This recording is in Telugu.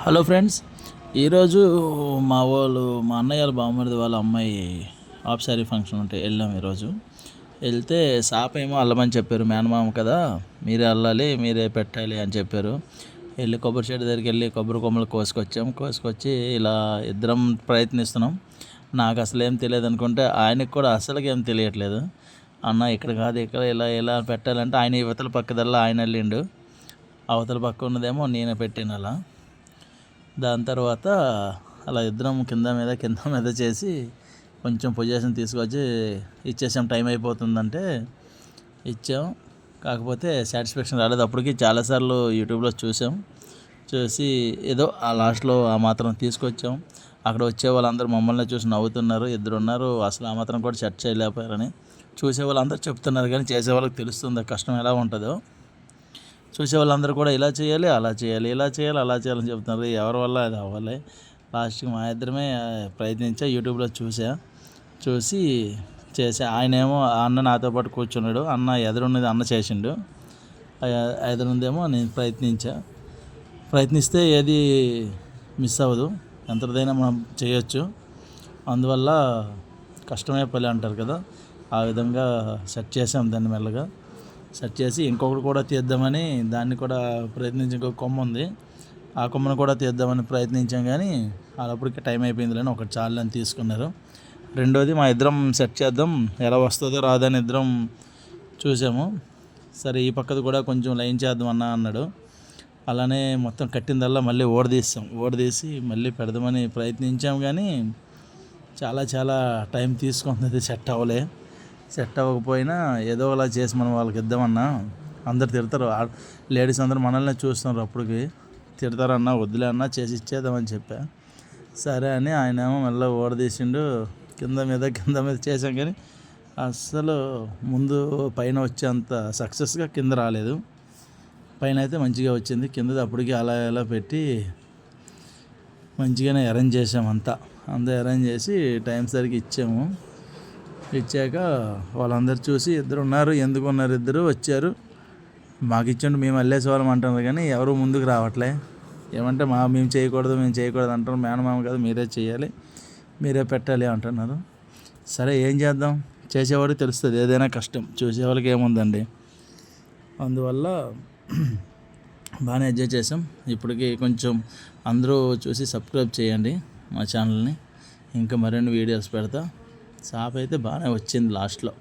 హలో ఫ్రెండ్స్, ఈరోజు మా అన్నయ్య వాళ్ళ బామ్మడిది వాళ్ళ అమ్మాయి హాఫ్ శారీ ఫంక్షన్ ఉంటే వెళ్ళాం. ఈరోజు వెళ్తే షాప్ ఏమో అల్లమని చెప్పారు. మేనమామ కదా, మీరే అల్లాలి, మీరే పెట్టాలి అని చెప్పారు. వెళ్ళి కొబ్బరి చెట్టు దగ్గరికి వెళ్ళి కొబ్బరి కొమ్మలు కోసుకొచ్చి ఇలా ఇద్దరం ప్రయత్నిస్తున్నాం. నాకు అసలు ఏం తెలియదు అనుకుంటే ఆయనకు కూడా అసలుకి ఏం తెలియట్లేదు. అన్న ఇక్కడ కాదు, ఇక్కడ ఇలా పెట్టాలంటే ఆయన యువతల పక్కదల్లా ఆయన వెళ్ళిండు, అవతల పక్క ఉన్నదేమో నేను పెట్టిన అలా. దాని తర్వాత అలా ఇద్దరం కింద మీద చేసి కొంచెం పొజిషన్ తీసుకొచ్చి ఇచ్చేసాం. టైం అయిపోతుందంటే ఇచ్చాం. కాకపోతే సాటిస్ఫాక్షన్ రాలేదు. అప్పటికి చాలాసార్లు యూట్యూబ్లో చూసి ఏదో ఆ లాస్ట్లో ఆ మాత్రం తీసుకొచ్చాం. అక్కడ వచ్చే వాళ్ళందరూ మమ్మల్ని చూసి నవ్వుతున్నారు. ఇద్దరు ఉన్నారు అసలు ఆ మాత్రం కూడా సెట్ చేయలేకపోయారని. చూసే వాళ్ళందరూ చెప్తున్నారు, కానీ చేసే వాళ్ళకి తెలుస్తుంది కష్టం ఎలా ఉంటుందో. చూసే వాళ్ళందరూ కూడా ఇలా చేయాలి, అలా చేయాలి, ఇలా చేయాలి, అలా చేయాలని చెప్తున్నారు. ఎవరి వల్ల అది అవ్వాలి. లాస్ట్కి మా ఇద్దరమే ప్రయత్నించా. యూట్యూబ్లో చూసి చేసా. ఆయనేమో ఆ అన్న నాతో పాటు కూర్చున్నాడు. అన్న ఎదురున్నది అన్న చేసిండు, ఎదురుందేమో నేను ప్రయత్నిస్తే ఏది మిస్ అవ్వదు, ఎంతదైనా మనం చేయొచ్చు. అందువల్ల కష్టమే పని అంటారు కదా, ఆ విధంగా సెట్ చేసాం. దాన్ని మెల్లగా సెట్ చేసి ఇంకొకటి కూడా తీద్దామని దాన్ని కూడా ప్రయత్నించి, ఇంకొక కొమ్మ ఉంది, ఆ కొమ్మను కూడా తీద్దామని ప్రయత్నించాం. కానీ అప్పటికే టైం అయిపోయిందిలేని ఒకటి చాలు అని తీసుకున్నారు. రెండోది మా ఇద్దరం సెట్ చేద్దాం, ఎలా వస్తుందో రాదని ఇద్దరం చూసాము. సరే ఈ పక్కది కూడా కొంచెం లైన్ చేద్దాం అన్నాడు. అలానే మొత్తం కట్టిందల్లా మళ్ళీ ఓడదీసి మళ్ళీ పెడదామని ప్రయత్నించాం. కానీ చాలా టైం తీసుకుంది. సెట్ అవ్వకపోయినా ఏదో అలా చేసి మనం వాళ్ళకి ఇద్దామన్నా అందరు తిడతారు. లేడీస్ అందరూ మనల్ని చూస్తున్నారు. అప్పటికి తిడతారన్నా వద్దులే అన్నా చేసి ఇచ్చేద్దామని చెప్పా. సరే అని ఆయన ఏమో మెల్లగా ఓడదీసిండు. కింద మీద చేసాం. కానీ అస్సలు ముందు పైన వచ్చేంత సక్సెస్గా కింద రాలేదు. పైన అయితే మంచిగా వచ్చింది. కిందది అప్పటికి అలా పెట్టి మంచిగానే అరేంజ్ చేసాం. అంతా అరేంజ్ చేసి టైం సరికి ఇచ్చాక వాళ్ళందరూ చూసి ఇద్దరు ఉన్నారు, ఎందుకు ఉన్నారు, ఇద్దరు వచ్చారు. మాకు ఇచ్చిండు, మేము వెళ్ళేసేవాళ్ళం అంటున్నారు. కానీ ఎవరు ముందుకు రావట్లే. ఏమంటే మేము చేయకూడదు అంటారు. మేనమామ కదా, మీరే చేయాలి, మీరే పెట్టాలి అంటున్నారు. సరే ఏం చేద్దాం, చేసేవాడికి తెలుస్తుంది ఏదైనా కష్టం, చూసేవాళ్ళకి ఏముందండి. అందువల్ల బాగానే ఎంజాయ్ చేసాం. ఇప్పటికి కొంచెం అందరూ చూసి సబ్స్క్రైబ్ చేయండి మా ఛానల్ని. ఇంకా మరిన్ని వీడియోస్ పెడతా. షాప్ అయితే బాగానే వచ్చింది లాస్ట్లో.